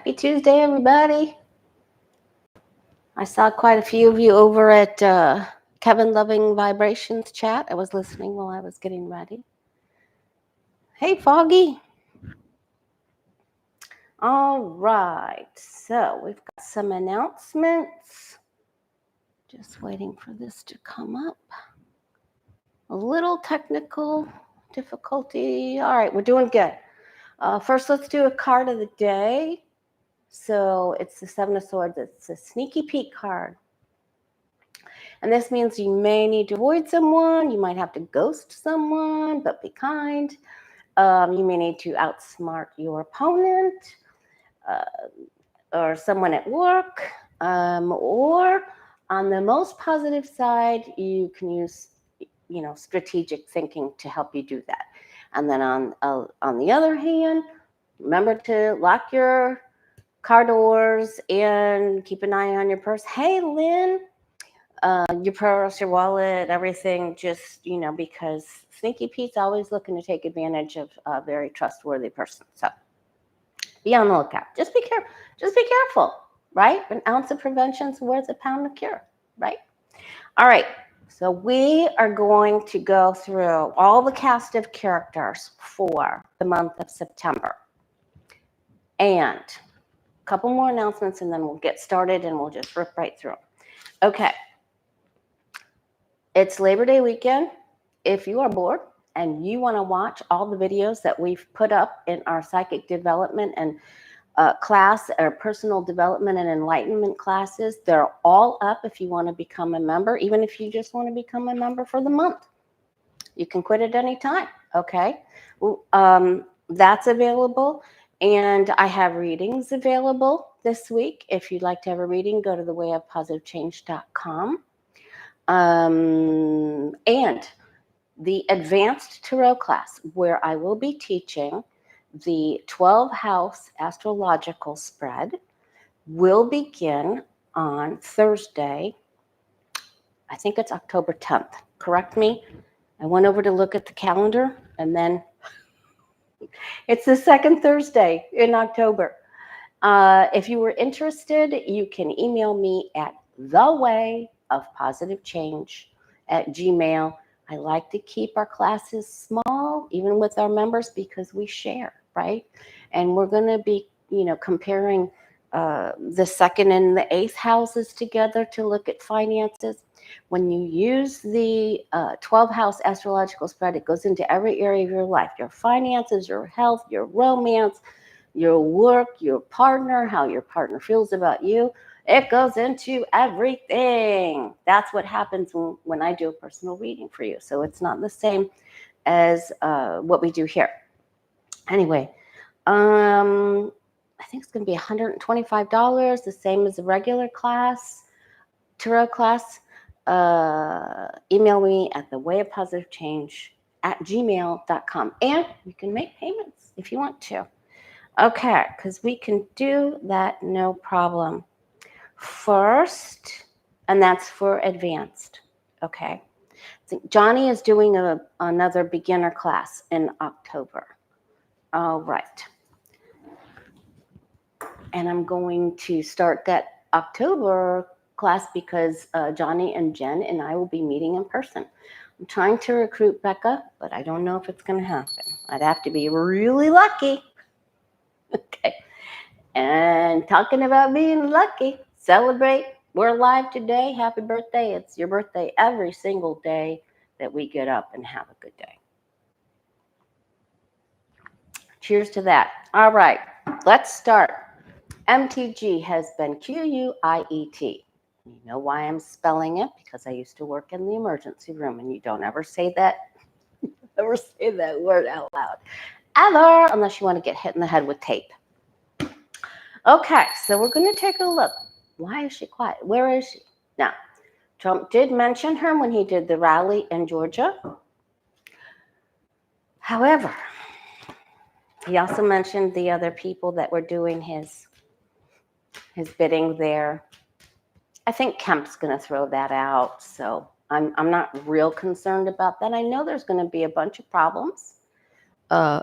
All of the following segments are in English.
Happy Tuesday, everybody. I saw quite a few of you over at Kevin Loving Vibrations chat. I was listening while I was getting ready. Hey, Foggy. All right, so we've got some announcements. Just waiting for this to come up. A little technical difficulty. All right, we're doing good. First, let's do a card of the day. So it's the Seven of Swords. It's a sneaky peek card. And this means you may need to avoid someone. You might have to ghost someone, but be kind. You may need to outsmart your opponent or someone at work. Or on the most positive side, you can use, strategic thinking to help you do that. And then on the other hand, remember to lock your car doors and keep an eye on your purse. Hey, Lynn, your purse, your wallet, everything, just, because Sneaky Pete's always looking to take advantage of a very trustworthy person. So be on the lookout. Just be careful, right? An ounce of prevention is worth a pound of cure, right? All right. So we are going to go through all the cast of characters for the month of September. And a couple more announcements, and then we'll get started, and we'll just rip right through them. Okay. It's Labor Day weekend. If you are bored and you want to watch all the videos that we've put up in our psychic development and class or personal development and enlightenment classes, they're all up if you want to become a member, even if you just want to become a member for the month. You can quit at any time, okay? That's available. And I have readings available this week. If you'd like to have a reading, go to thewayofpositivechange.com. And the advanced tarot class, where I will be teaching the 12-house astrological spread, will begin on Thursday. I think it's October 10th. Correct me. I went over to look at the calendar, and then it's the second Thursday in October. If you were interested, you can email me at thewayofpositivechange@gmail.com. I like to keep our classes small, even with our members, because we share, right? And we're going to be, comparing the second and the eighth houses together to look at finances. When you use the 12-house astrological spread, it goes into every area of your life: your finances, your health, your romance, your work, your partner, how your partner feels about you. It goes into everything. That's what happens when I do a personal reading for you. So it's not the same as what we do here. Anyway, I think it's going to be $125, the same as the regular class, tarot class. Email me at thewayofpositivechange@gmail.com. And you can make payments if you want to. Okay, because we can do that, no problem. First, and that's for advanced, okay? I think Johnny is doing another beginner class in October. All right. And I'm going to start that October class because Johnny and Jen and I will be meeting in person. I'm trying to recruit Becca, but I don't know if it's going to happen. I'd have to be really lucky. Okay. And talking about being lucky, celebrate. We're alive today. Happy birthday. It's your birthday every single day that we get up and have a good day. Cheers to that. All right, let's start. MTG has been QUIET. You know why I'm spelling it? Because I used to work in the emergency room, and you don't ever say that word out loud. Ever, unless you want to get hit in the head with tape. Okay, so we're going to take a look. Why is she quiet? Where is she? Now, Trump did mention her when he did the rally in Georgia. However, he also mentioned the other people that were doing his bidding there. I think Kemp's going to throw that out, so I'm not real concerned about that. I know there's going to be a bunch of problems.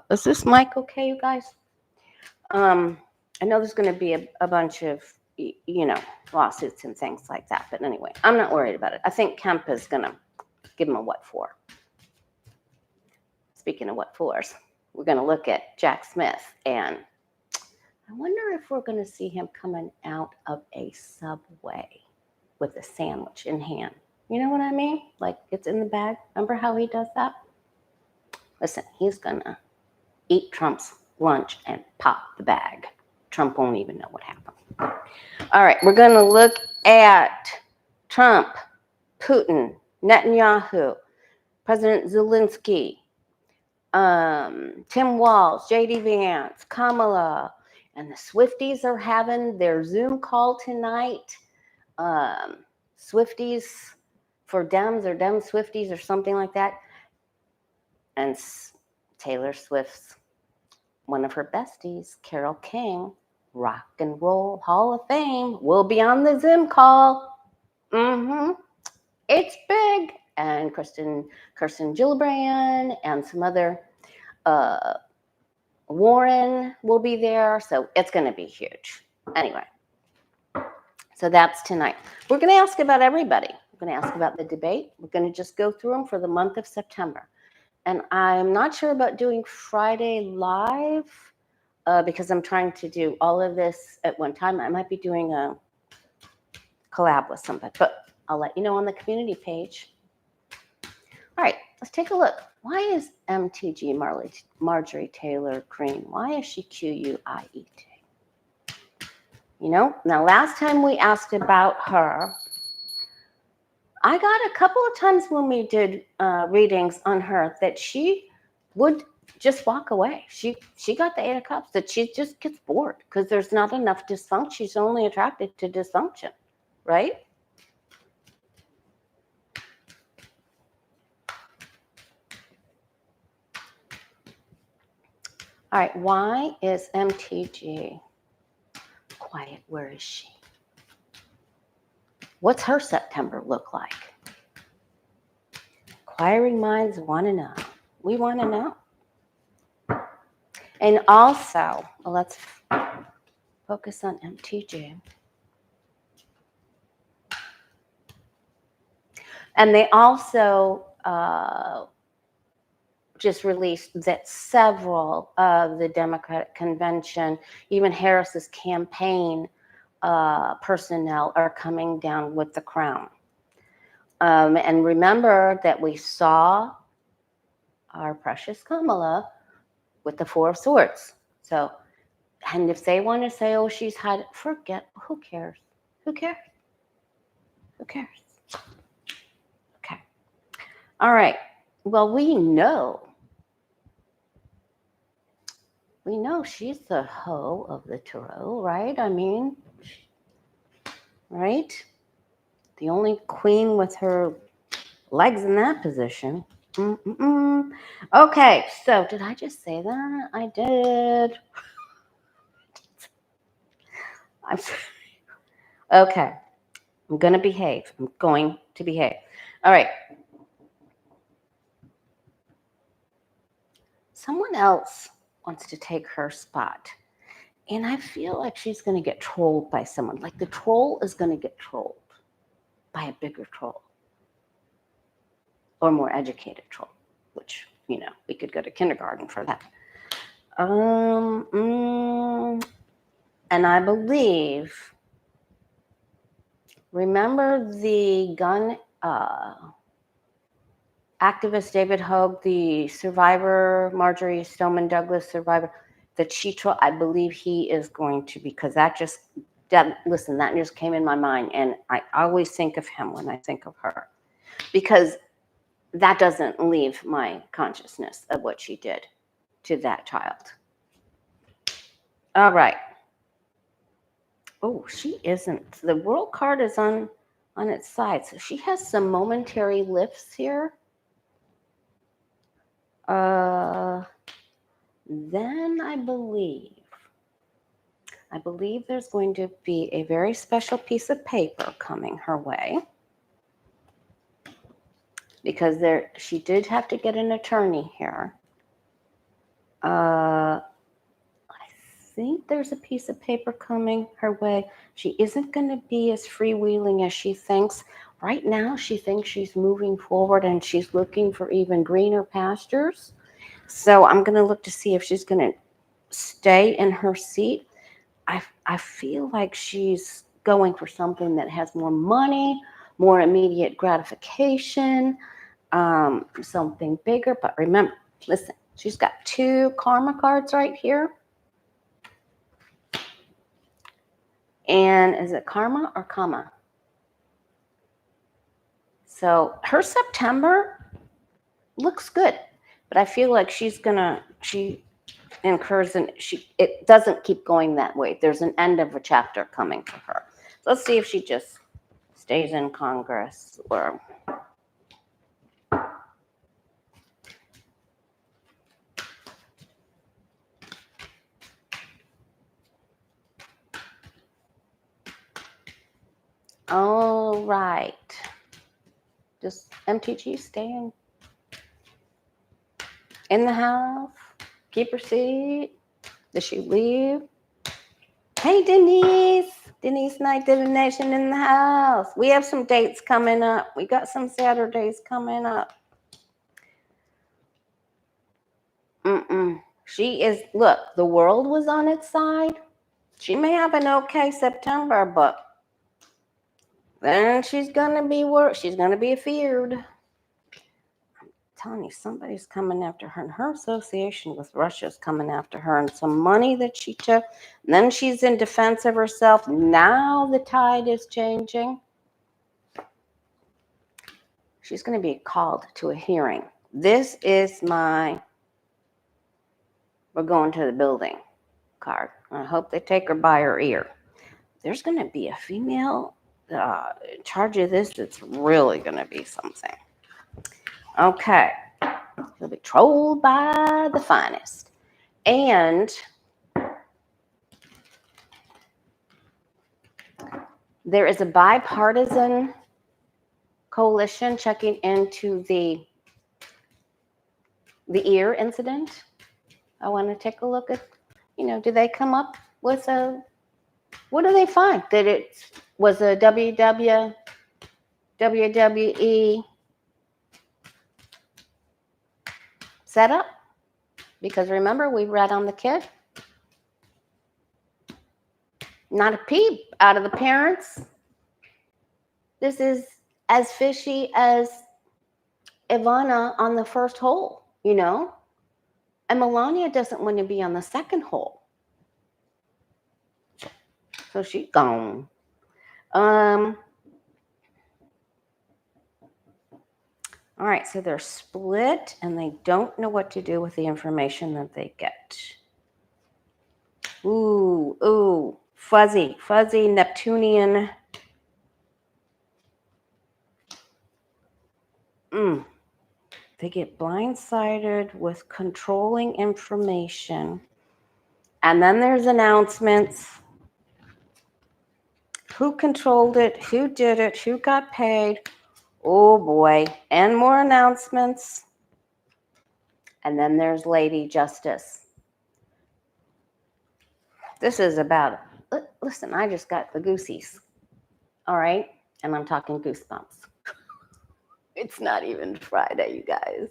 Is this mic okay, you guys? I know there's going to be a bunch of, lawsuits and things like that. But anyway, I'm not worried about it. I think Kemp is going to give him a what for. Speaking of what fors, we're going to look at Jack Smith, and I wonder if we're going to see him coming out of a subway with a sandwich in hand. You know what I mean? Like it's in the bag. Remember how he does that? Listen, he's going to eat Trump's lunch and pop the bag. Trump won't even know what happened. All right, we're going to look at Trump, Putin, Netanyahu, President Zelensky, Tim Walz, JD Vance, Kamala, and the Swifties are having their Zoom call tonight. Swifties for Dems or Dem Swifties or something like that. And Taylor Swift's one of her besties, Carole King, Rock and Roll Hall of Fame, will be on the Zoom call. It's big. And Kirsten Gillibrand and some other Warren will be there. So it's going to be huge. Anyway, so that's tonight. We're going to ask about everybody. We're going to ask about the debate. We're going to just go through them for the month of September. And I'm not sure about doing Friday live because I'm trying to do all of this at one time. I might be doing a collab with somebody, but I'll let you know on the community page. All right, let's take a look. Why is MTG Marjorie Taylor Greene? Why is she QUIET? Now last time we asked about her, I got a couple of times when we did readings on her that she would just walk away. She got the 8 of Cups, that she just gets bored because there's not enough dysfunction. She's only attracted to dysfunction, right? All right, why is MTG quiet? Where is she? What's her September look like? Inquiring minds want to know. We want to know. And also, let's focus on MTG. And they also just released that several of the Democratic convention, even Harris's campaign personnel are coming down with the crown. And remember that we saw our precious Kamala with the 4 of Swords. So, and if they want to say, oh, she's had, forget, who cares? Who cares? Who cares? Okay. All right. Well, we know she's the hoe of the tarot, right? I mean, right? The only queen with her legs in that position. Okay, so did I just say that? I did. I'm sorry. Okay, I'm going to behave. I'm going to behave. All right. Someone else wants to take her spot. And I feel like she's going to get trolled by someone. Like the troll is going to get trolled by a bigger troll. Or more educated troll, which, we could go to kindergarten for that. And I believe, remember the gun activist David Hogue, the survivor, Marjorie Stoneman Douglas survivor, that I believe he is going to, because that just came in my mind. And I always think of him when I think of her. Because that doesn't leave my consciousness of what she did to that child. All right. Oh, she isn't. The world card is on its side. So she has some momentary lifts here. Then I believe there's going to be a very special piece of paper coming her way. Because she did have to get an attorney here. I think there's a piece of paper coming her way. She isn't going to be as freewheeling as she thinks. Right now, she thinks she's moving forward and she's looking for even greener pastures. So I'm going to look to see if she's going to stay in her seat. I feel like she's going for something that has more money, more immediate gratification, something bigger. But remember, listen, she's got 2 karma cards right here. And is it karma or comma? So her September looks good, but I feel like she incurs and it doesn't keep going that way. There's an end of a chapter coming for her. So let's see if she just stays in Congress or all right. Just MTG staying in the house, keep her seat. Does she leave? Hey, Denise Night Divination in the house. We have some dates coming up. We got some Saturdays coming up. She is, look, the world was on its side. She may have an okay September, but then she's going to be she's going to be feared. I'm telling you, somebody's coming after her, and her association with Russia's coming after her, and some money that she took. And then she's in defense of herself. Now the tide is changing. She's going to be called to a hearing. This is my we're going to the building card. I hope they take her by her ear. There's going to be a female in charge of this. That's really going to be something. Okay. He'll be trolled by the finest. And there is a bipartisan coalition checking into the ear incident. I want to take a look at, do they come up with what do they find? That it was a WWE setup? Because remember, we read on the kid. Not a peep out of the parents. This is as fishy as Ivana on the first hole, And Melania doesn't want to be on the second hole. So she's gone. All right, so they're split and they don't know what to do with the information that they get. Ooh, fuzzy Neptunian. They get blindsided with controlling information. And then there's announcements. Who controlled it? Who did it? Who got paid? Oh boy. And more announcements. And then there's Lady Justice. This is about, listen, I just got the goosies. All right? And I'm talking goosebumps. It's not even Friday, you guys.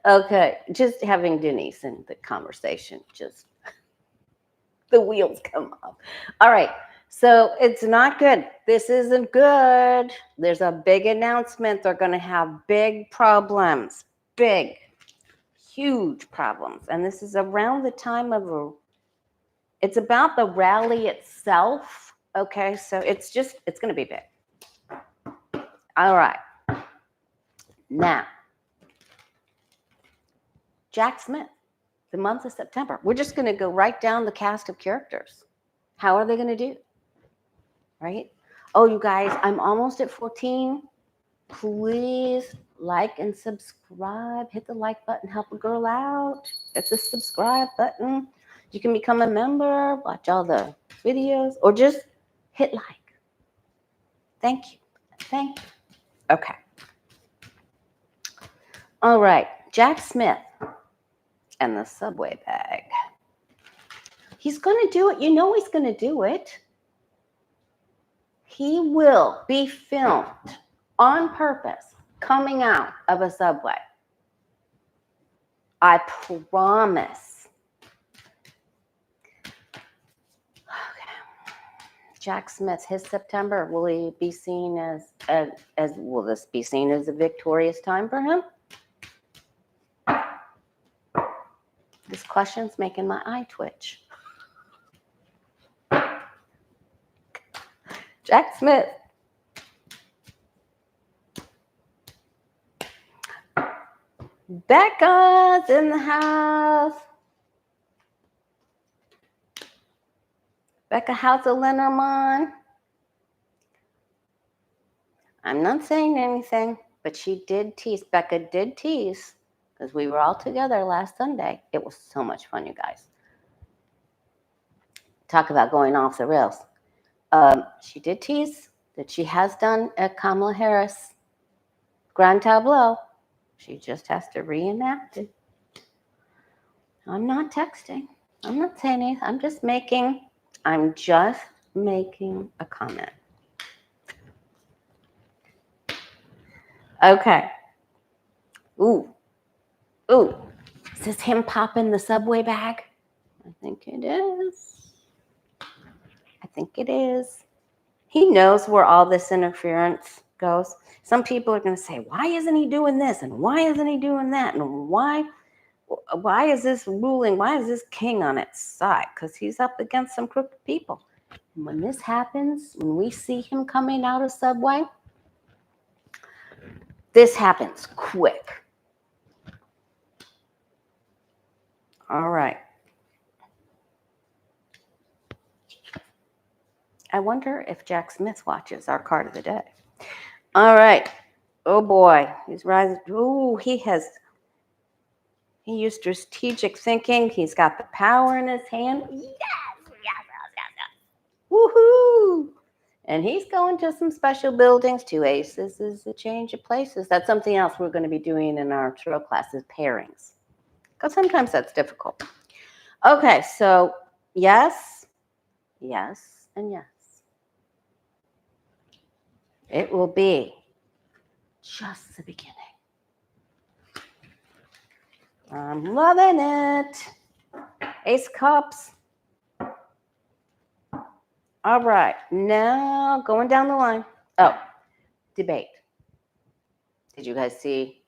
Okay, just having Denise in the conversation, just the wheels come off. All right, so it's not good. This isn't good. There's a big announcement. They're going to have big problems, huge problems. And this is around the time of it's about the rally itself. Okay, so it's going to be big. All right. Now, Jack Smith, the month of September. We're just going to go right down the cast of characters. How are they going to do? Right? Oh, you guys, I'm almost at 14. Please like and subscribe. Hit the like button. Help a girl out. Hit the subscribe button. You can become a member, watch all the videos, or just hit like. Thank you. Thank you. Okay. All right. Jack Smith and the subway bag. He's going to do it. You know he's going to do it. He will be filmed on purpose coming out of a subway. I promise. Okay. Jack Smith, his September, will he be seen as will this be seen as a victorious time for him? This question's making my eye twitch. Jack Smith. Becca's in the house. Becca Hauser-Linderman. I'm not saying anything, but she did tease. Becca did tease because we were all together last Sunday. It was so much fun, you guys. Talk about going off the rails. She did tease that she has done a Kamala Harris grand tableau. She just has to reenact it. I'm not texting. I'm not saying anything. I'm just making a comment. Okay. Ooh. Is this him popping the subway bag? I think it is. He knows where all this interference goes. Some people are going to say, why isn't he doing this? And why isn't he doing that? And why is this ruling? Why is this king on its side? Because he's up against some crooked people. And when this happens, when we see him coming out of subway, this happens quick. All right. I wonder if Jack Smith watches our card of the day. All right. Oh boy, he's rising. Ooh, he used strategic thinking. He's got the power in his hand. Yes. Woohoo! And he's going to some special buildings. 2 aces is a change of places. That's something else we're going to be doing in our tarot classes, pairings. Because sometimes that's difficult. Okay, so yes, and yes. It will be just the beginning. I'm loving it. Ace of Cups. All right, now going down the line. Oh, debate. Did you guys see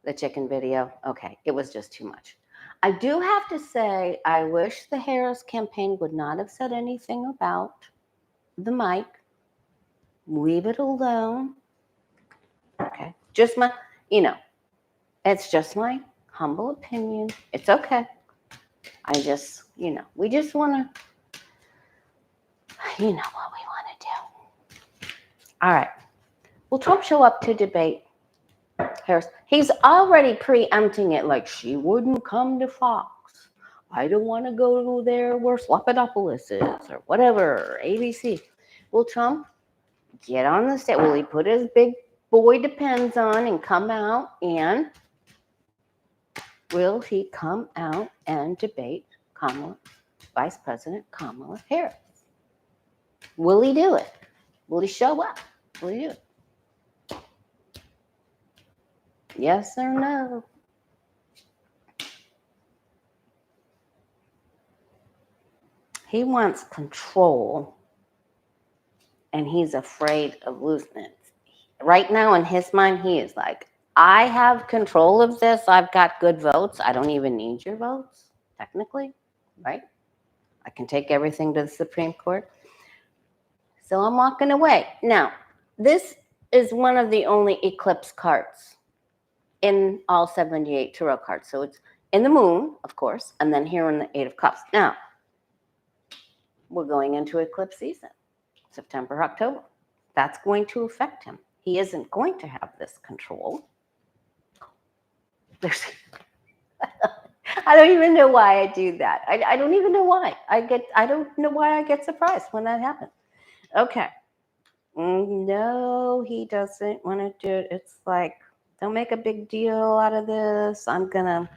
the chicken video? Okay, it was just too much. I do have to say, I wish the Harris campaign would not have said anything about the mic. Leave it alone. Okay, just my, it's just my humble opinion. It's okay. I just, we just want to, what we want to do. All right. Will Trump show up to debate Harris? He's already preempting it like she wouldn't come to Fox. I don't want to go there where Slopodopoulos is or whatever, ABC. Will Trump get on the stage? Will he put his big boy depends on and come out, and will he come out and debate Vice President Kamala Harris? Will he do it? Will he show up? Will he do it? Yes or no? He wants control, and he's afraid of losing it. Right now, in his mind, he is like, I have control of this. I've got good votes. I don't even need your votes, technically, right? I can take everything to the Supreme Court. So I'm walking away. Now, this is one of the only eclipse cards in all 78 tarot cards. So it's in the moon, of course, and then here in the 8 of Cups. Now, we're going into eclipse season, September, October. That's going to affect him. He isn't going to have this control. I don't even know why I do that. I don't even know why. I don't know why I get surprised when that happens. Okay. No, he doesn't want to do it. It's like, don't make a big deal out of this. I'm going to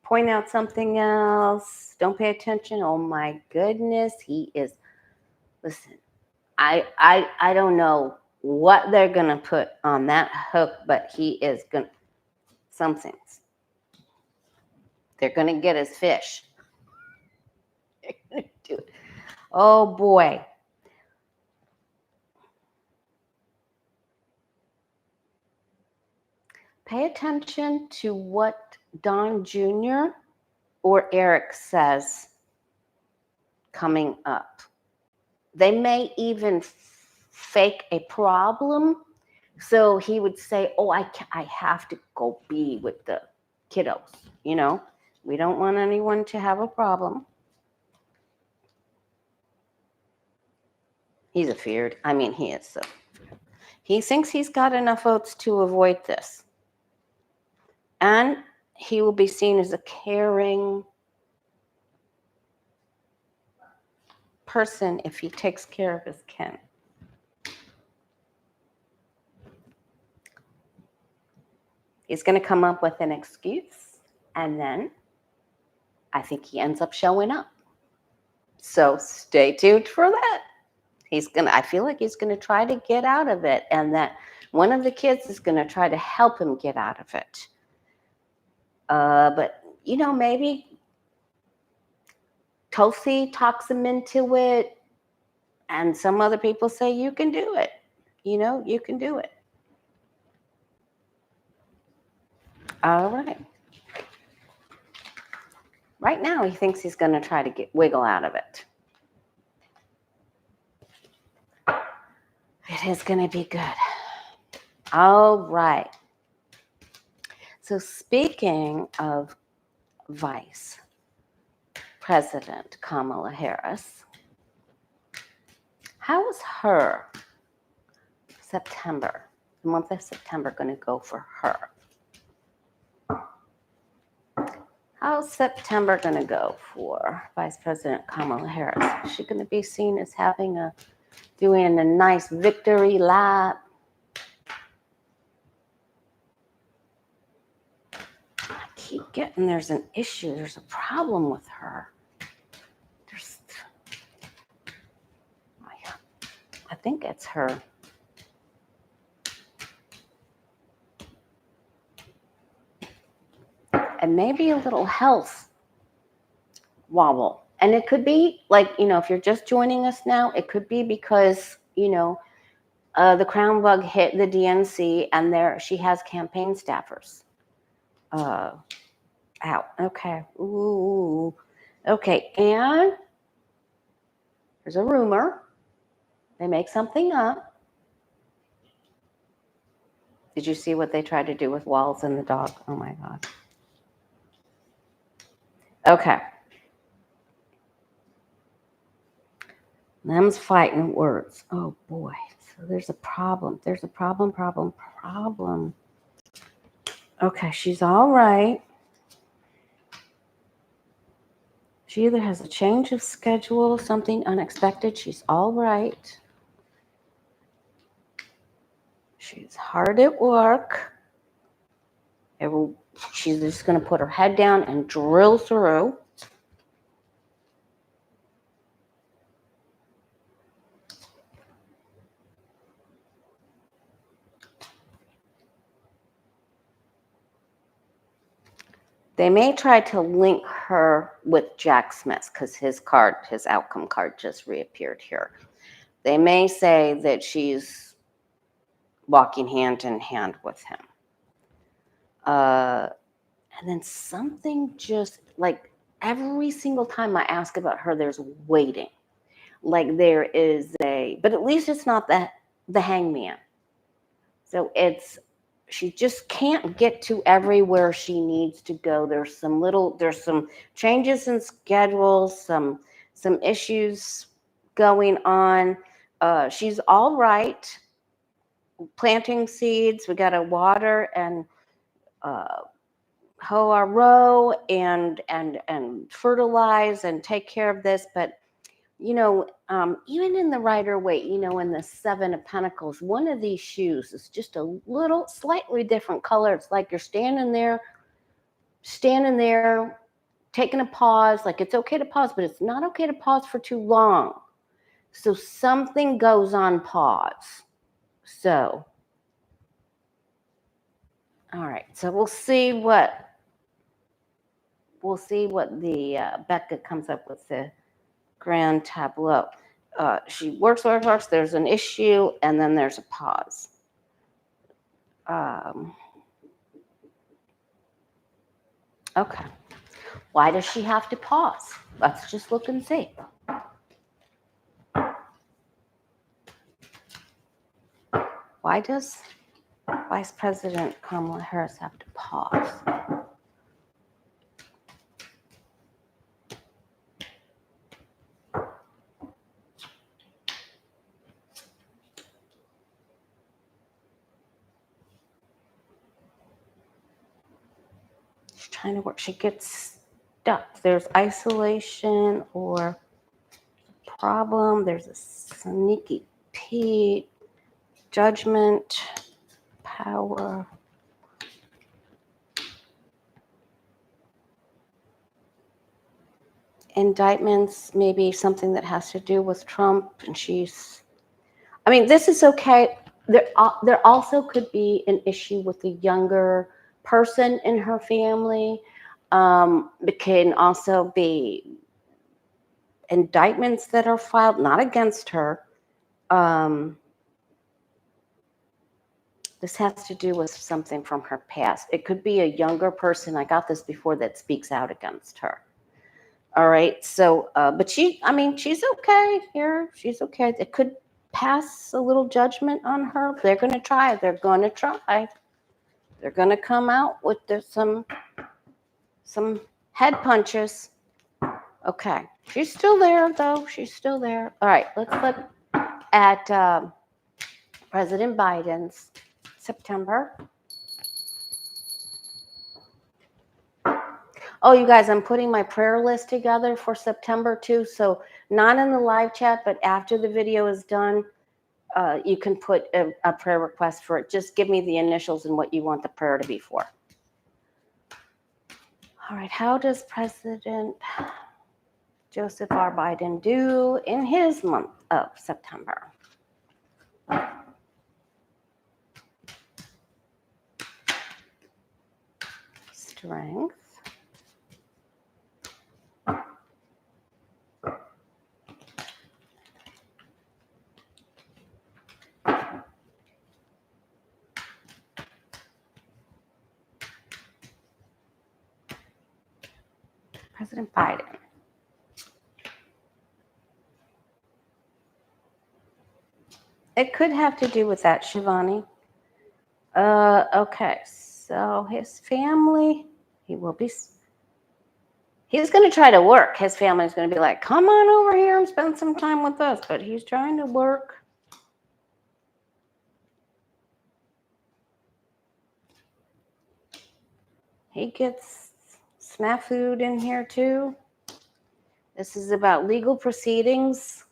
point out something else. Don't pay attention. Oh my goodness, he is. Listen, I don't know what they're gonna put on that hook, but he is gonna something. They're gonna get his fish. They're gonna do it. Oh boy. Pay attention to what Don Jr. or Eric says coming up. They may even fake a problem. So he would say, oh, I have to go be with the kiddos. You know, we don't want anyone to have a problem. He's afeared. I mean, he is so. He thinks he's got enough votes to avoid this. And he will be seen as a caring person if he takes care of his kin. He's going to come up with an excuse, and then I think he ends up showing up. So stay tuned for that. I feel like he's going to try to get out of it, and that one of the kids is going to try to help him get out of it. But, you know, maybe Tulsi talks him into it, and some other people say, you can do it. You know, you can do it. All right. Right now, he thinks he's going to try to wiggle out of it. It is going to be good. All right. So speaking of Vice President Kamala Harris, how is her September, the month of September, going to go for her? How's September going to go for Vice President Kamala Harris? Is she going to be seen as doing a nice victory lap? I keep getting there's an issue. There's a problem with her. I think it's her. And maybe a little health wobble. And it could be like, you know, if you're just joining us now, it could be because, you know, the crown bug hit the DNC and she has campaign staffers out. Okay. Ooh. Okay. And there's a rumor. They make something up. Did you see what they tried to do with Walz and the dog? Oh my God. Okay. Them's fighting words. Oh boy. So there's a problem. There's a problem. Okay, she's all right. She either has a change of schedule, something unexpected. She's all right. She's hard at work. She's just going to put her head down and drill through. They may try to link her with Jack Smith because his outcome card just reappeared here. They may say that she's walking hand in hand with him. And then something just like every single time I ask about her, there's waiting. Like there is but at least it's not the hangman. So she just can't get to everywhere she needs to go. There's some changes in schedules, some issues going on. She's all right. Planting seeds. We got to water and hoe our row and fertilize and take care of this. But you know, even in the Rider-Waite, you know, in the Seven of Pentacles, one of these shoes is just a little slightly different color. It's like you're standing there standing there, taking a pause, like it's okay to pause, but it's not okay to pause for too long. So something goes on pause. So, all right, so we'll see what the Becca comes up with the grand tableau. She works, there's an issue, and then there's a pause. Okay. Why does she have to pause? Let's just look and see. Why does Vice President Kamala Harris have to pause? She's trying to work. She gets stuck. There's isolation or problem. There's a sneaky Pete. Judgment, power. Indictments, maybe something that has to do with Trump, and this is okay. There also could be an issue with a younger person in her family. It can also be indictments that are filed, not against her. This has to do with something from her past. It could be a younger person, I got this before, that speaks out against her. All right, so, but she's okay here. She's okay. It could pass a little judgment on her. They're going to try. They're going to come out with some head punches. Okay, she's still there, though. She's still there. All right, let's look at President Biden's September. Oh, you guys, I'm putting my prayer list together for September too. So not in the live chat, but after the video is done, you can put a prayer request for it. Just give me the initials and what you want the prayer to be for. All right, how does President Joseph R. Biden do in his month of September? Strength. President Biden. It could have to do with that, Shivani. Okay, so his family, he's going to try to work. His family's going to be like, come on over here and spend some time with us. But he's trying to work. He gets snafu'd in here too. This is about legal proceedings.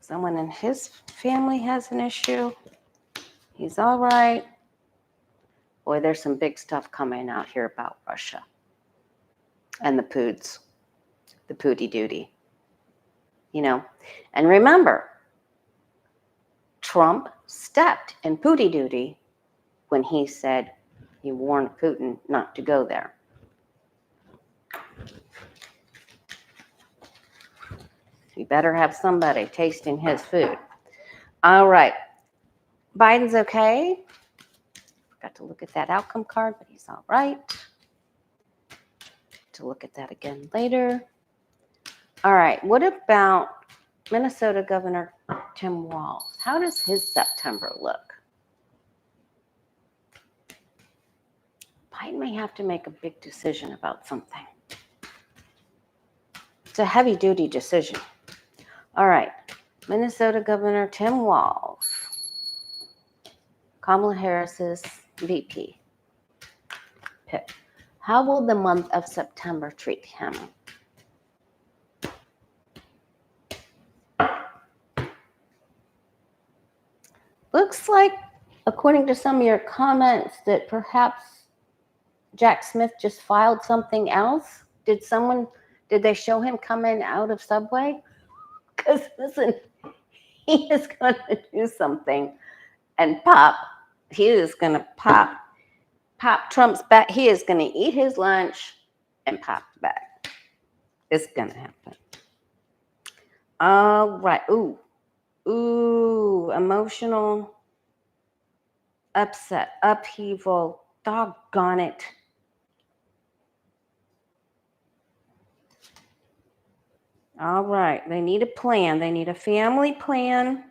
Someone in his family has an issue. He's all right. Boy, there's some big stuff coming out here about Russia and the poods, the pooty duty. And remember, Trump stepped in pooty duty when he said he warned Putin not to go there. You better have somebody tasting his food. All right. Biden's okay. Forgot to look at that outcome card, but he's all right. To look at that again later. All right. What about Minnesota Governor Tim Walz? How does his September look? Biden may have to make a big decision about something. It's a heavy-duty decision. All right. Minnesota Governor Tim Walz. Kamala Harris's VP pick. How will the month of September treat him? looks like, according to some of your comments, that perhaps Jack Smith just filed something else. Did they show him coming out of Subway? Because listen, he is going to do something and pop. He is going to pop Trump's back. He is going to eat his lunch and pop back. It's going to happen. All right. Ooh, emotional upset, upheaval. Doggone it. All right. They need a plan. They need a family plan.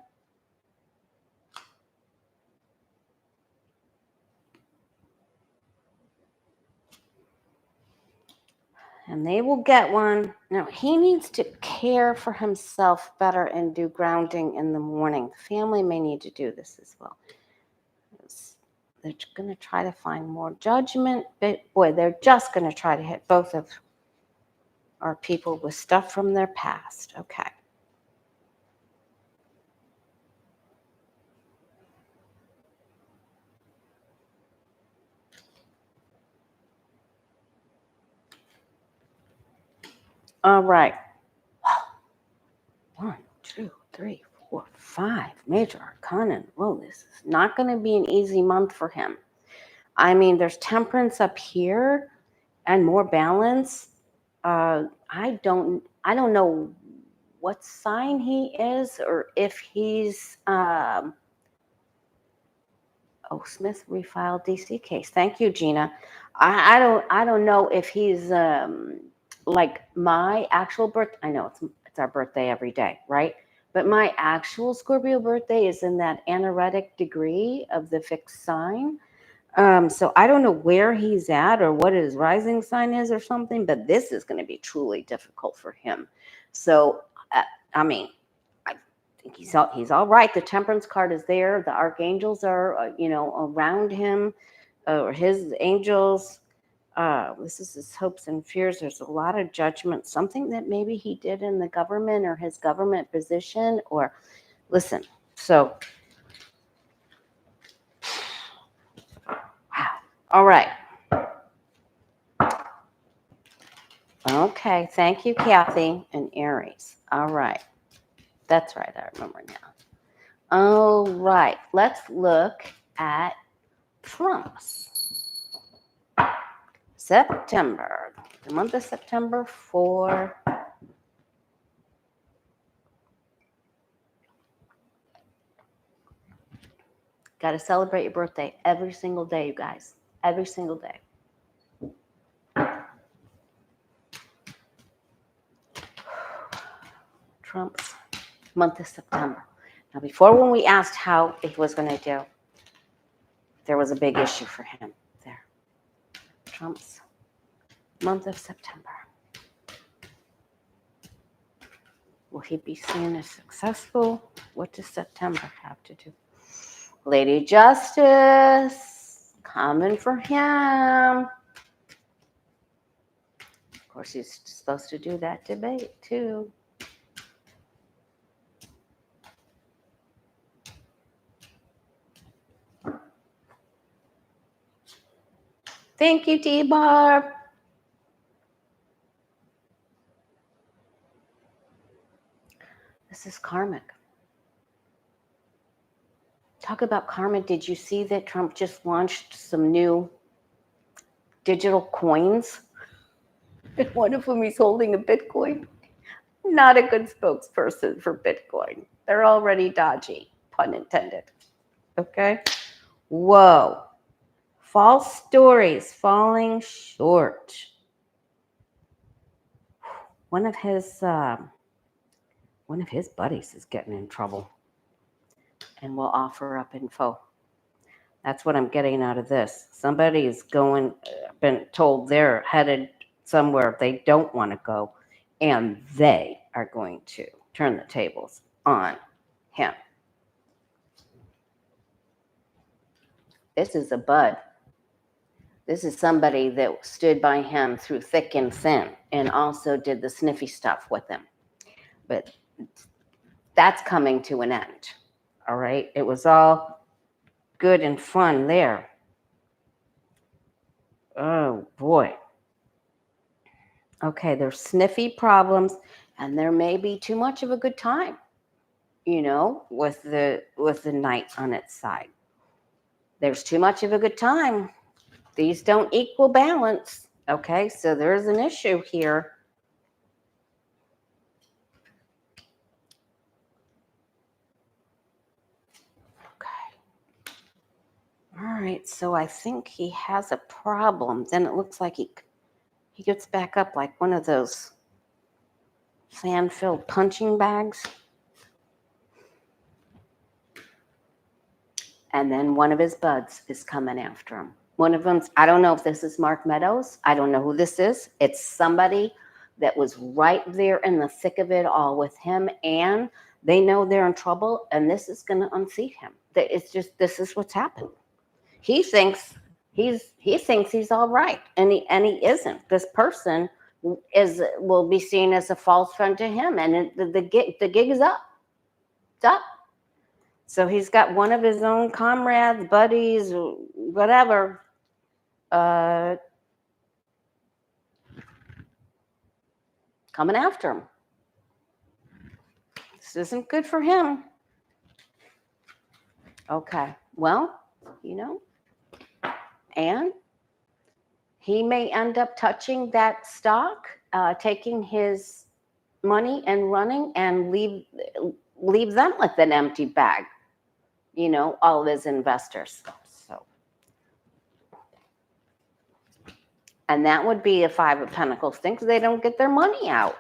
And they will get one. Now, he needs to care for himself better and do grounding in the morning. The family may need to do this as well. They're going to try to find more judgment. But boy, they're just going to try to hit both of our people with stuff from their past. Okay. All right. 1, 2, 3, 4, 5 major arcana. Whoa, this is not going to be an easy month for him. I mean, there's temperance up here and more balance. I don't know what sign he is, or if he's Smith refiled DC case. Thank you, Gina. I don't know if he's like my actual birth. I know it's our birthday every day, right? But my actual Scorpio birthday is in that anaretic degree of the fixed sign. So I don't know where he's at or what his rising sign is or something, but this is going to be truly difficult for him. So, I mean, I think he's all right. The temperance card is there. The archangels are, around him, or his angels. This is his hopes and fears. There's a lot of judgment, something that maybe he did in the government or his government position, or listen. So, wow. All right. Okay. Thank you, Kathy and Aries. All right. That's right. I remember now. All right. Let's look at Trump's September, the month of September for got to celebrate your birthday every single day, you guys. Every single day. Trump's month of September. Now, before, when we asked how he was going to do, there was a big issue for him there. Trump's month of September. Will he be seen as successful? What does September have to do? Lady Justice, coming for him. Of course, he's supposed to do that debate too. Thank you, T-Barb. This is karmic. Talk about karma. Did you see that Trump just launched some new digital coins? One of them, he's holding a Bitcoin. Not a good spokesperson for Bitcoin. They're already dodgy, pun intended. Okay? Whoa. False stories falling short. One of his buddies is getting in trouble and will offer up info. That's what I'm getting out of this. Somebody is been told they're headed somewhere they don't want to go, and they are going to turn the tables on him. This is a bud. This is somebody that stood by him through thick and thin and also did the sniffy stuff with him. But that's coming to an end. All right. It was all good and fun there. Oh boy. Okay, there's sniffy problems, and there may be too much of a good time, with the Knight on its side. There's too much of a good time. These don't equal balance. Okay, so there's an issue here. Okay. All right, so I think he has a problem. Then it looks like he gets back up like one of those fan-filled punching bags. And then one of his buds is coming after him. One of them's, I don't know if this is Mark Meadows. I don't know who this is. It's somebody that was right there in the thick of it all with him, and they know they're in trouble, and this is going to unseat him. It's just, this is what's happened. He thinks he's all right, and he isn't. This person will be seen as a false friend to him, and the gig is up. It's up. So he's got one of his own comrades, buddies, whatever, coming after him. This isn't good for him. Okay, well, and he may end up touching that stock, taking his money and running, and leave them with an empty bag, all of his investors. So, and that would be a Five of Pentacles thing, because they don't get their money out.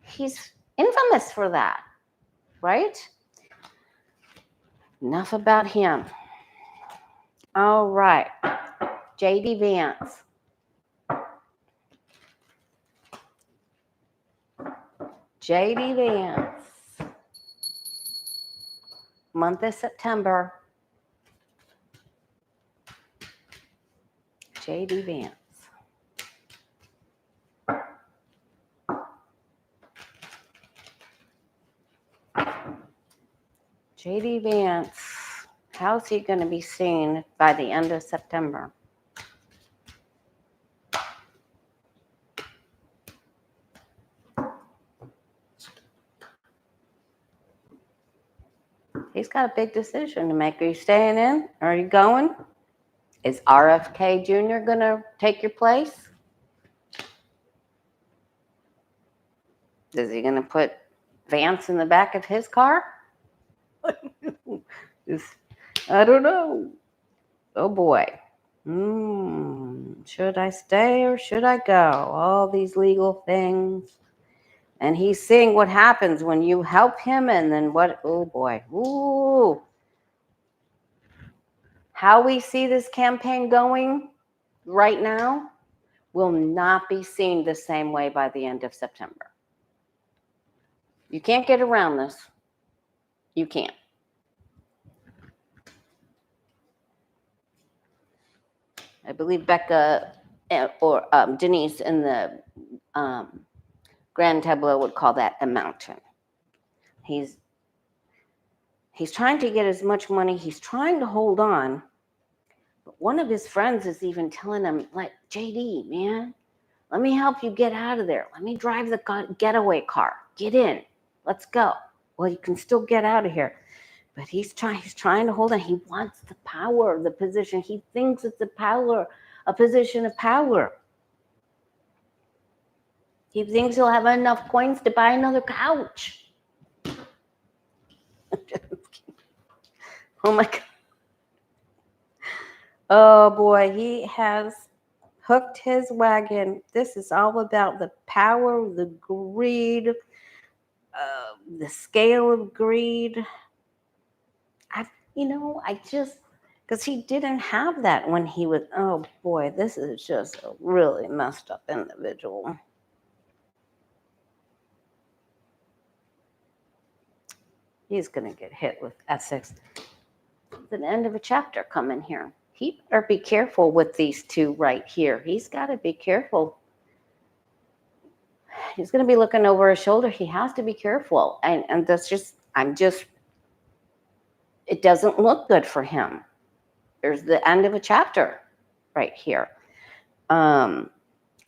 He's infamous for that, right? Enough about him. All right, JD Vance. JD Vance. Month of September. JD Vance. JD Vance. How's he going to be seen by the end of September? He's got a big decision to make. Are you staying in? Are you going? Is RFK Jr. going to take your place? Is he going to put Vance in the back of his car? I don't know. Oh boy. Should I stay or should I go? All these legal things. And he's seeing what happens when you help him, and then what? Oh boy. Ooh. How we see this campaign going right now will not be seen the same way by the end of September. You can't get around this. You can't. I believe Becca or Denise in the Grand Tableau would call that a mountain. He's trying to get as much money. He's trying to hold on. But one of his friends is even telling him, like, JD, man, let me help you get out of there. Let me drive the getaway car. Get in. Let's go. Well, you can still get out of here. But he's trying to hold on. He wants the power, the position. He thinks it's a position of power. He thinks he'll have enough coins to buy another couch. Oh my God. Oh boy, he has hooked his wagon. This is all about the power, the greed, the scale of greed. Because he didn't have that when he was, oh boy, this is just a really messed up individual. He's going to get hit with Essex. It's an end of a chapter coming here. He better be careful with these two right here. He's got to be careful. He's going to be looking over his shoulder. He has to be careful. And that's just, It doesn't look good for him. There's the end of a chapter right here.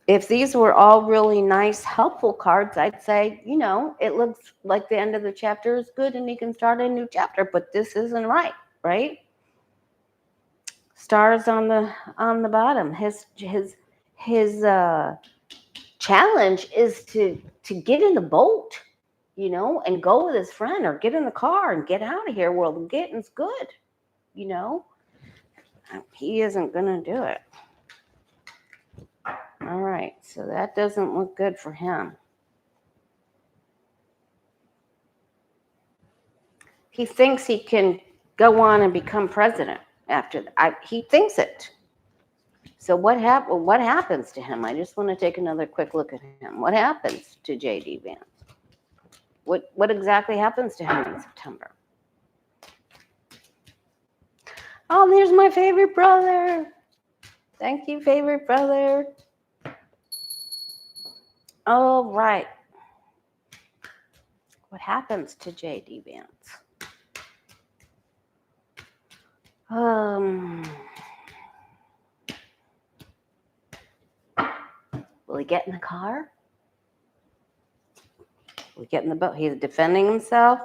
If these were all really nice, helpful cards, I'd say, you know, it looks like the end of the chapter is good and he can start a new chapter, but this isn't right? Stars on the bottom. His challenge is to get in the boat, you know, and go with his friend, or get in the car and get out of here while the getting's good, you know. He isn't gonna do it. All right, so that doesn't look good for him. He thinks he can go on and become president after that. He thinks it. So what happens to him? I just want to take another quick look at him. What happens to JD Vance? What exactly happens to him in September? Oh, there's my favorite brother. Thank you, favorite brother. Oh, right. What happens to JD Vance? Will he get in the car? Will he get in the boat? He's defending himself.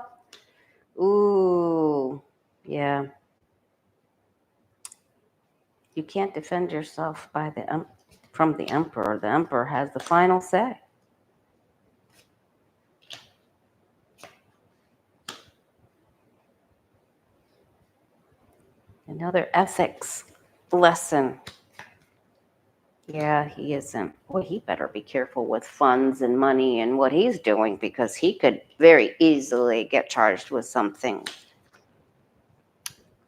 Ooh, yeah. You can't defend yourself by from the emperor. The emperor has the final say. Another ethics lesson. Yeah, he isn't. Boy, he better be careful with funds and money and what he's doing, because he could very easily get charged with something.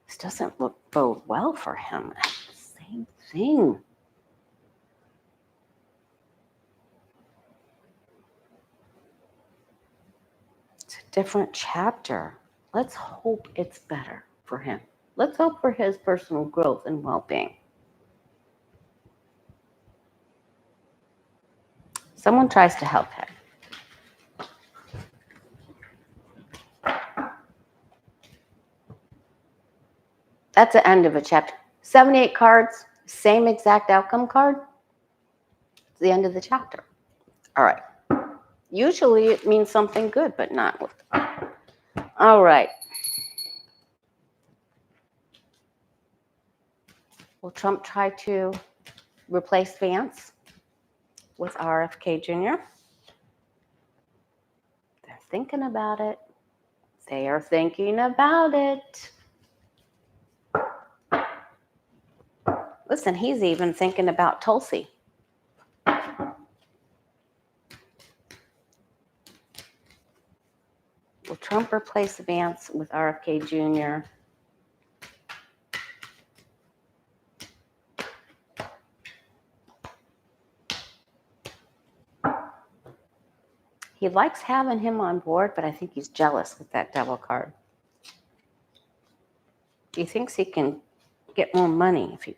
This doesn't bode well for him. Same thing. It's a different chapter. Let's hope it's better for him. Let's hope for his personal growth and well-being. Someone tries to help him. That's the end of a chapter. 78 cards, same exact outcome card. It's the end of the chapter. All right. Usually it means something good, but not. All right. Will Trump try to replace Vance with RFK Jr.? They're thinking about it. They are thinking about it. Listen, he's even thinking about Tulsi. Will Trump replace Vance with RFK Jr.? He likes having him on board, but I think he's jealous with that devil card. He thinks he can get more money if he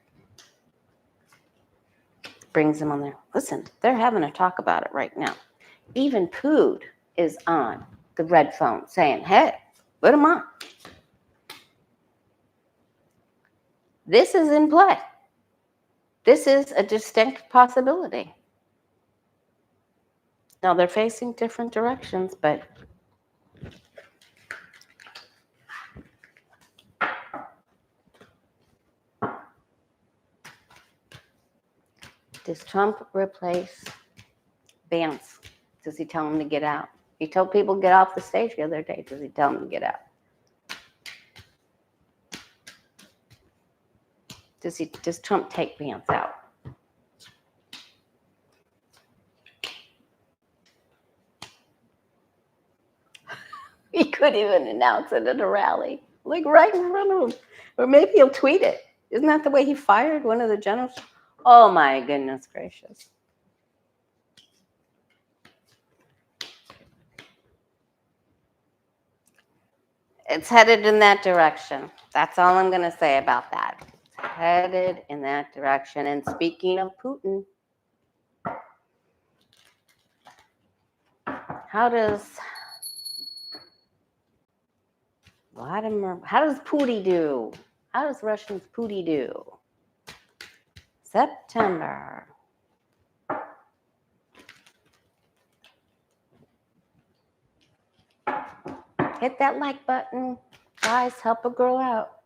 brings him on there. Listen, they're having a talk about it right now. Even Pood is on the red phone saying, hey, put him on. This is in play. This is a distinct possibility. Now, they're facing different directions, but does Trump replace Vance? Does he tell him to get out? He told people to get off the stage the other day. Does he tell them to get out? Does Trump take Vance out? He could even announce it at a rally, like right in front of him. Or maybe he'll tweet it. Isn't that the way he fired one of the generals? Oh my goodness gracious. It's headed in that direction. That's all I'm going to say about that. It's headed in that direction. And speaking of Putin, how does Vladimir, how does Putin do? How does Russians Putin do? September. Hit that like button. Guys, help a girl out.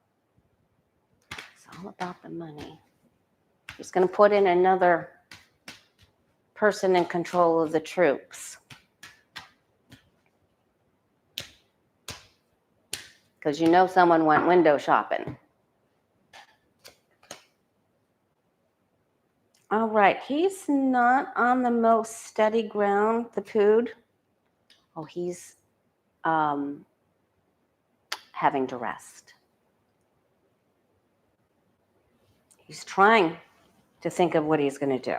It's all about the money. He's going to put in another person in control of the troops. Because you know someone went window shopping. All right, he's not on the most steady ground, the Pood. Oh, he's having to rest. He's trying to think of what he's going to do.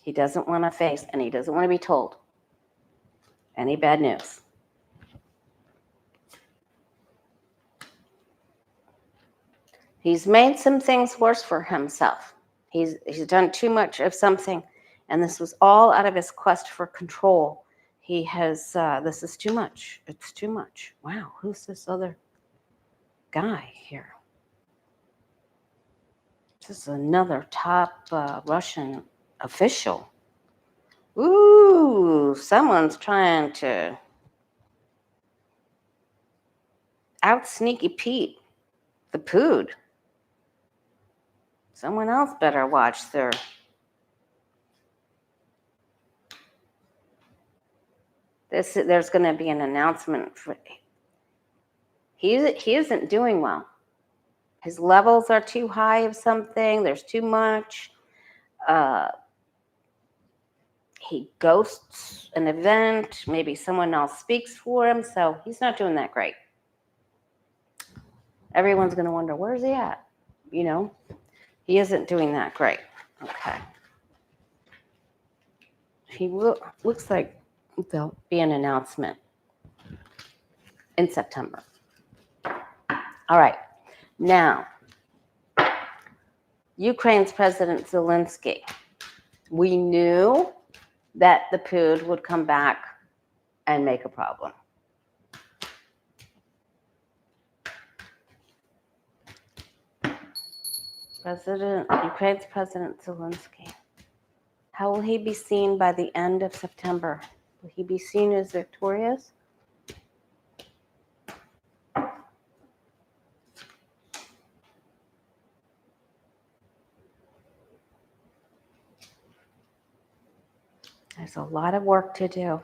He doesn't want to face, and he doesn't want to be told any bad news. He's made some things worse for himself. He's done too much of something, and this was all out of his quest for control. He has, this is too much. It's too much. Wow, who's this other guy here? This is another top Russian official. Ooh, someone's trying to out Sneaky Pete, the Pood. Someone else better watch their... There's going to be an announcement. He isn't doing well. His levels are too high of something. There's too much. He ghosts an event. Maybe someone else speaks for him. So he's not doing that great. Everyone's going to wonder, where's he at? You know, he isn't doing that great. Okay. He looks like there'll be an announcement in September. All right. Now, Ukraine's President Zelensky. We knew that the Pood would come back and make a problem. Ukraine's President Zelensky. How will he be seen by the end of September? Will he be seen as victorious? There's a lot of work to do.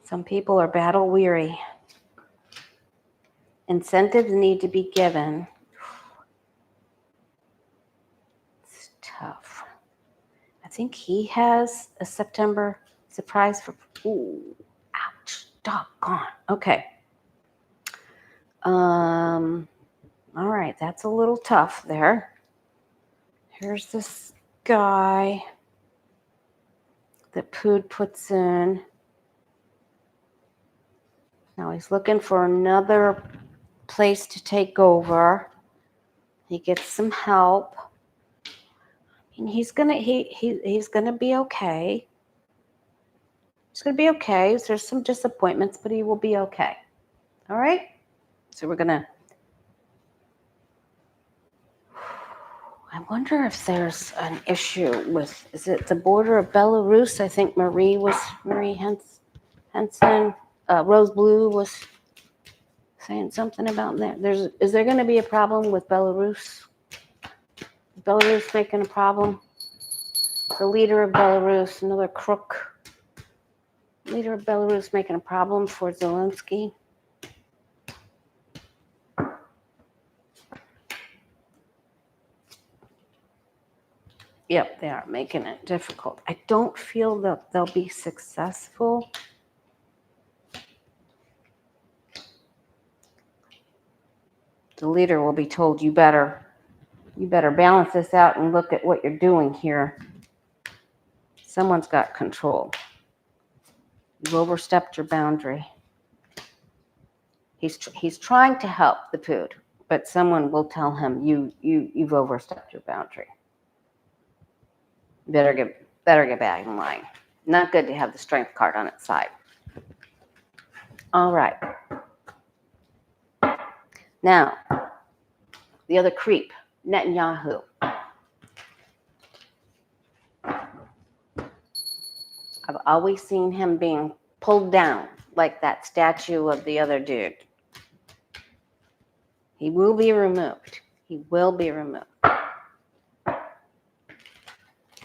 Some people are battle weary. Incentives need to be given. It's tough. I think he has a September surprise for... Ooh, ouch, doggone. Okay. All right, that's a little tough there. Here's this guy that Pood puts in. Now he's looking for another place to take over. He gets some help. And he's gonna be okay. He's gonna be okay. There's some disappointments, but he will be okay. All right? So we're gonna... I wonder if there's an issue with, is it the border of Belarus? I think Marie Henson, Rose Blue was saying something about that. Is there going to be a problem with Belarus? Belarus making a problem? The leader of Belarus, another crook. Leader of Belarus making a problem for Zelensky. Yep, they are making it difficult. I don't feel that they'll be successful. The leader will be told, you better balance this out and look at what you're doing here. Someone's got control. You've overstepped your boundary. He's trying to help the Pood, but someone will tell him, you've overstepped your boundary. Better get back in line. Not good to have the strength card on its side. All right. Now, the other creep, Netanyahu. I've always seen him being pulled down like that statue of the other dude. He will be removed. He will be removed.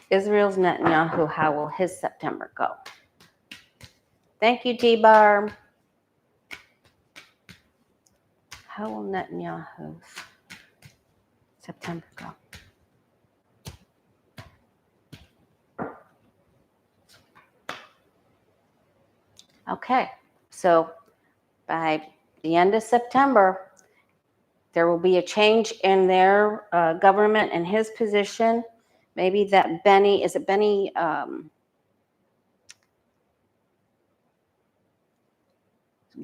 Israel's Netanyahu, how will his September go? Thank you, T-Barb. How will Netanyahu's September go? Okay, so by the end of September, there will be a change in their government and his position. Maybe that Benny, is it Benny?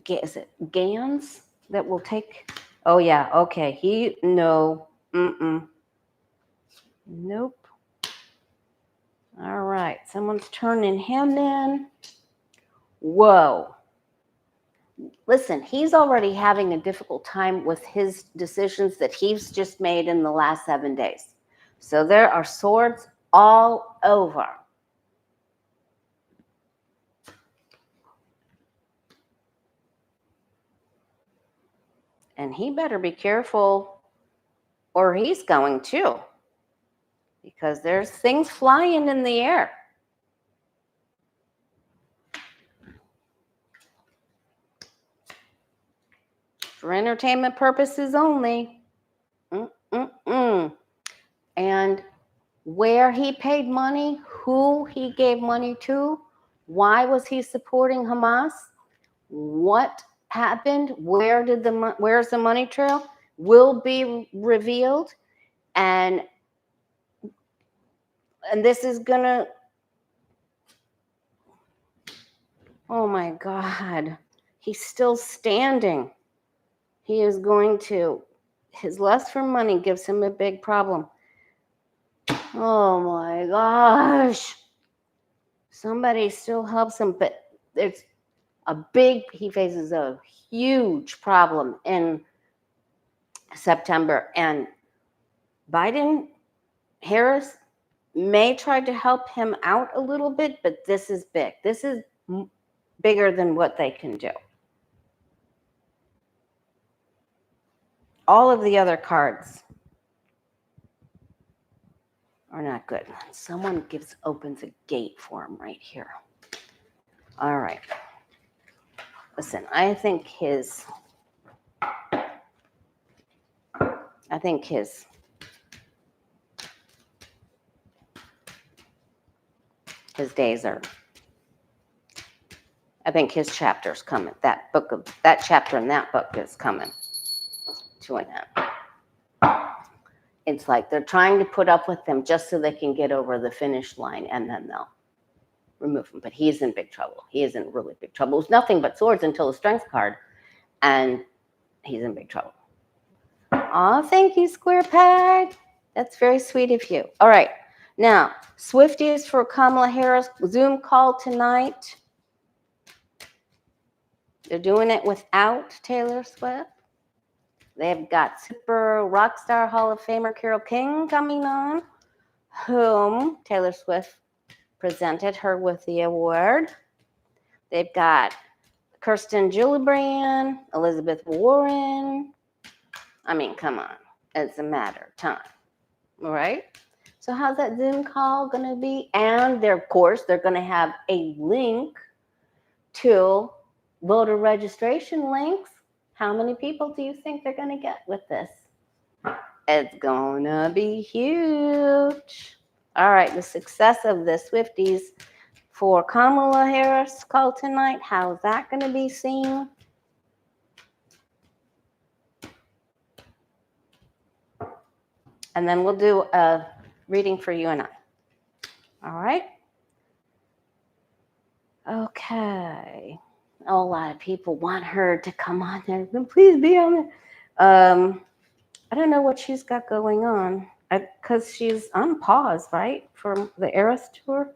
Is it Gans that will take? Oh yeah, okay. Nope. All right, someone's turning him in. Whoa. Listen, he's already having a difficult time with his decisions that he's just made in the last 7 days. So there are swords all over. And he better be careful, or he's going to, because there's things flying in the air. For entertainment purposes only. And where he paid money, who he gave money to, why was he supporting Hamas, what happened, where's the money trail, will be revealed. And this is gonna, oh my God, he's still standing. He is going to, his lust for money gives him a big problem. Oh my gosh. Somebody still helps him, but there's he faces a huge problem in September. And Biden, Harris may try to help him out a little bit, but this is big. This is bigger than what they can do. All of the other cards are not good. Someone opens a gate for him right here. All right. Listen, I think his days are, I think his chapter's coming. That chapter in that book is coming to an end. It's like they're trying to put up with him just so they can get over the finish line, and then they'll remove him. But he's in big trouble. He is in really big trouble. It's nothing but swords until the strength card, and he's in big trouble. Oh, thank you, Square Peg. That's very sweet of you. All right. Now, Swifties for Kamala Harris Zoom call tonight. They're doing it without Taylor Swift. They've got super rock star Hall of Famer Carole King coming on, whom Taylor Swift presented her with the award. They've got Kirsten Gillibrand, Elizabeth Warren. I mean, come on. It's a matter of time. All right? So how's that Zoom call going to be? And they're going to have a link to voter registration links. How many people do you think they're going to get with this? It's going to be huge. All right, the success of the Swifties for Kamala Harris call tonight, how's that going to be seen? And then we'll do a reading for you and I. All right? Okay. A lot of people want her to come on there. Please be on it. I don't know what she's got going on because she's on pause, right, from the Eras tour.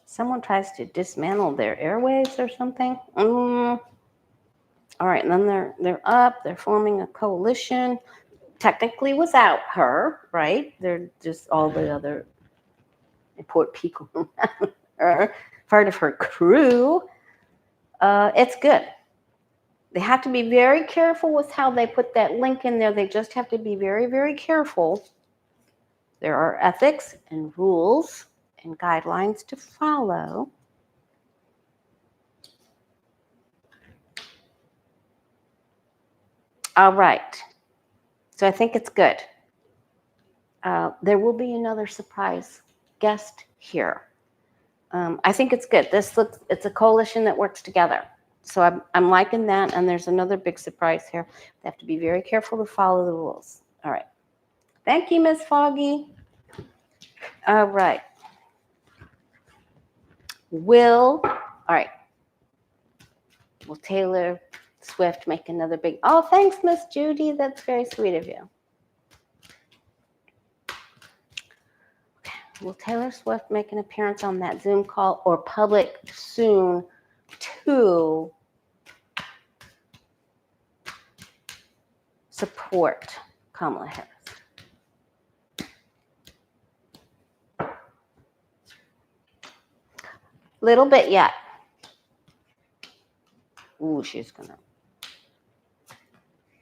Someone tries to dismantle their airwaves or something. All right, and then they're up. They're forming a coalition, technically without her, right? They're just all the other important people around her, part of her crew. It's good. They have to be very careful with how they put that link in there. They just have to be very, very careful. There are ethics and rules and guidelines to follow. All right. So I think it's good. There will be another surprise guest here. I think it's good. It's a coalition that works together. So I'm liking that. And there's another big surprise here. They have to be very careful to follow the rules. All right. Thank you, Miss Foggy. All right. All right. Will Taylor Swift make another big, oh, thanks, Miss Judy. That's very sweet of you. Will Taylor Swift make an appearance on that Zoom call or public soon to support Kamala Harris? Little bit yet. Ooh, she's gonna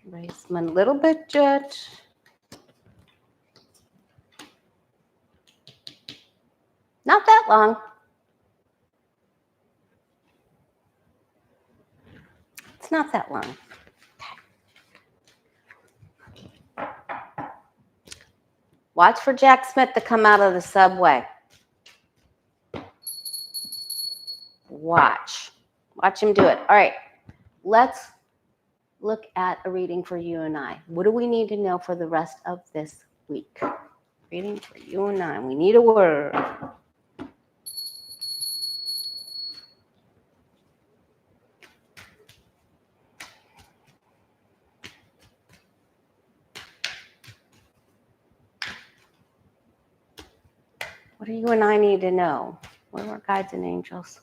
raise my little bit yet. Not that long. It's not that long. Okay. Watch for Jack Smith to come out of the subway. Watch him do it. All right, let's look at a reading for you and I. What do we need to know for the rest of this week? Reading for you and I. We need a word. What do you and I need to know? What are our guides and angels?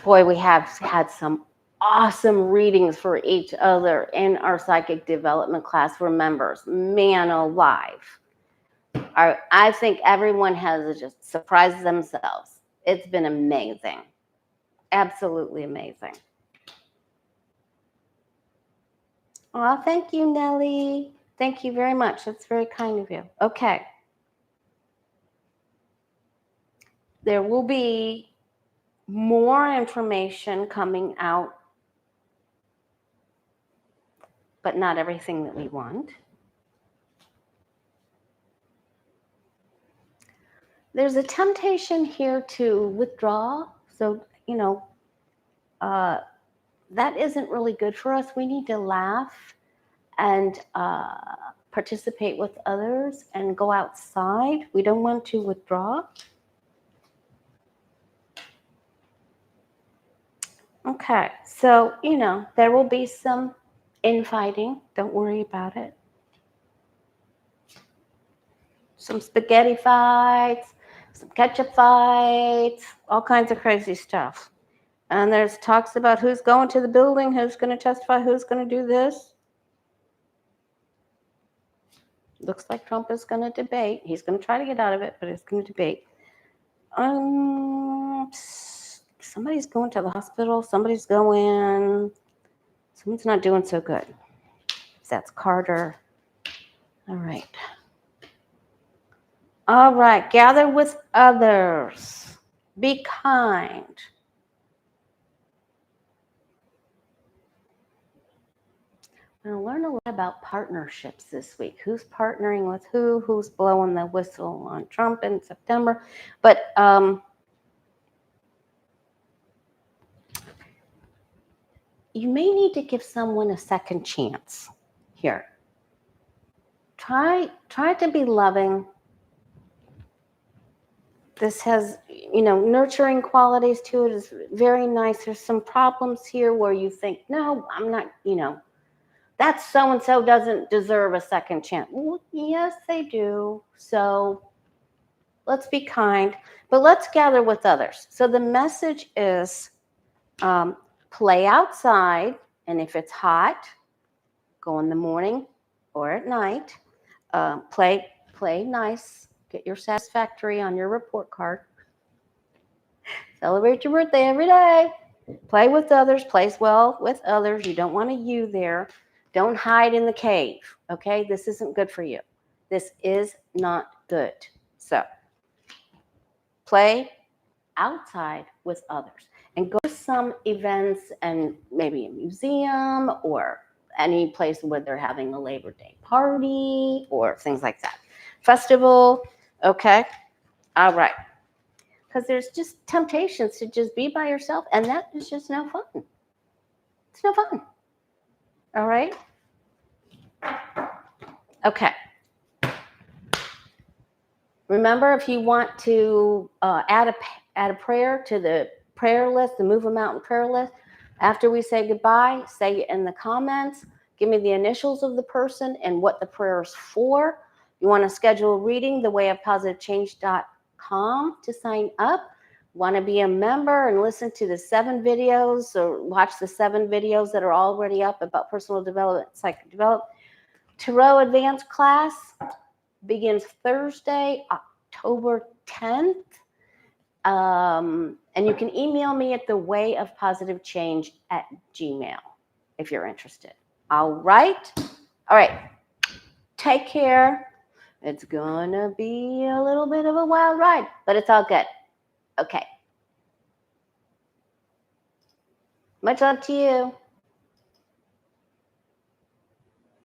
Boy, we have had some awesome readings for each other in our psychic development class for members. Man alive. I think everyone has just surprised themselves. It's been amazing. Absolutely amazing. Oh, thank you, Nellie. Thank you very much. That's very kind of you. Okay. There will be more information coming out, but not everything that we want. There's a temptation here to withdraw. So, that isn't really good for us. We need to laugh and participate with others and go outside. We don't want to withdraw. Okay, so, there will be some infighting. Don't worry about it. Some spaghetti fights, some ketchup fights, all kinds of crazy stuff. And there's talks about who's going to the building, who's going to testify, who's going to do this. Looks like Trump is going to debate. He's going to try to get out of it, but he's going to debate. Somebody's going to the hospital. Someone's not doing so good. That's Carter. All right. All right. Gather with others. Be kind. I'm going to learn a lot about partnerships this week. Who's partnering with who? Who's blowing the whistle on Trump in September? But you may need to give someone a second chance here. Try to be loving. This has, nurturing qualities to it. Is very nice. There's some problems here where you think, no, I'm not, that so-and-so doesn't deserve a second chance. Well, yes, they do. So let's be kind, but let's gather with others. So the message is play outside, and if it's hot, go in the morning or at night. Play nice. Get your satisfactory on your report card. Celebrate your birthday every day. Play with others. Play well with others. You don't want a you there. Don't hide in the cave. Okay? This isn't good for you. This is not good. So play outside with others and go to some events and maybe a museum or any place where they're having a Labor Day party or things like that. Festival, okay? All right. Because there's just temptations to just be by yourself, and that is just no fun. It's no fun. All right? Okay. Remember, if you want to add a prayer to the prayer list, the Move a Mountain prayer list, after we say goodbye, say it in the comments. Give me the initials of the person and what the prayer is for. You want to schedule a reading, thewayofpositivechange.com to sign up. Want to be a member and listen to the 7 videos or watch the 7 videos that are already up about personal development, psychic development. Tarot Advanced class begins Thursday, October 10th. And you can email me at thewayofpositivechange@gmail if you're interested. All right. All right. Take care. It's gonna be a little bit of a wild ride, but it's all good. Okay. Much love to you.